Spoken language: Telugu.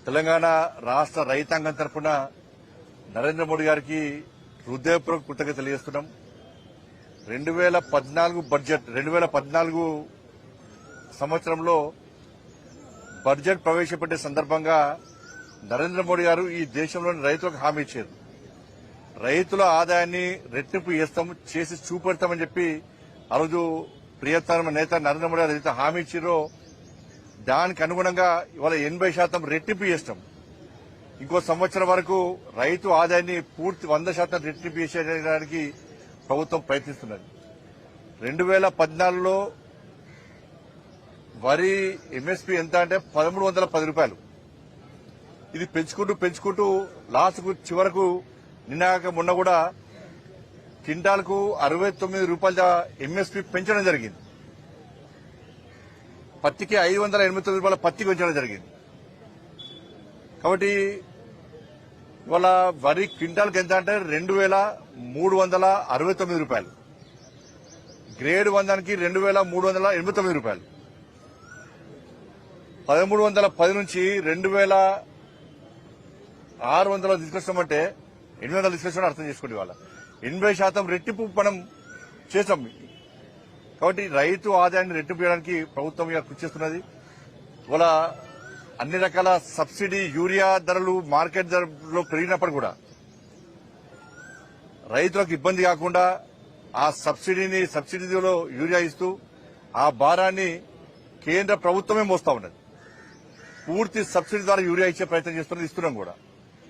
తెలంగాణ రాష్ట్ర రైతాంగం తరఫున నరేంద్ర మోడీ గారికి హృదయపూర్వక కృతజ్ఞతలు తెలియజేస్తున్నాం. 2014 బడ్జెట్ 2014 సంవత్సరంలో బడ్జెట్ ప్రవేశపెట్టే సందర్భంగా నరేంద్ర మోడీ గారు ఈ దేశంలోని రైతులకు హామీ ఇచ్చారు. రైతుల ఆదాయాన్ని రెట్టింపు చేసి చూపెడతామని చెప్పి ఆ రోజు ప్రియతమ నేత నరేంద్ర మోడీ గారు ఏదైతే హామీ ఇచ్చారో దానికి అనుగుణంగా ఇవాళ 80% రెట్టింపు చేస్తాం. ఇంకో సంవత్సరం వరకు రైతు ఆదాయాన్ని పూర్తి 100% రెట్టింపు చేసేయడానికి ప్రభుత్వం ప్రయత్నిస్తున్నది. 2014లో వరి ఎంఎస్పీ ఎంత అంటే 1310 రూపాయలు. ఇది పెంచుకుంటూ లాస్ట్కు చివరకు నిన్నాక మొన్న కూడా క్వింటాల్కు 69 రూపాయల ఎంఎస్పీ పెంచడం జరిగింది. పత్తికి 589 రూపాయల పత్తి పెంచడం జరిగింది. కాబట్టి ఇవాళ వరి క్వింటాల్కి ఎంత అంటే 2369 రూపాయలు, గ్రేడ్ 100కి 2389 రూపాయలు. 1310 నుంచి 2600 తీసుకొస్తామంటే 800 తీసుకొస్తామని అర్థం చేసుకోండి. ఇవాళ 80% రెట్టింపు మనం చేస్తాం. కాబట్టి రైతు ఆదాయాన్ని రెట్టింపు చేయడానికి ప్రభుత్వం కృషి చేస్తున్నది. ఇవాళ అన్ని రకాల సబ్సిడీ యూరియా ధరలు మార్కెట్ ధరలో పెరిగినప్పుడు కూడా రైతులకు ఇబ్బంది కాకుండా ఆ సబ్సిడీలో యూరియా ఇస్తూ ఆ భారాన్ని కేంద్ర ప్రభుత్వమే మోస్తా ఉన్నది. పూర్తి సబ్సిడీ ద్వారా యూరియా ఇచ్చే ప్రయత్నం ఇస్తున్నాం కూడా.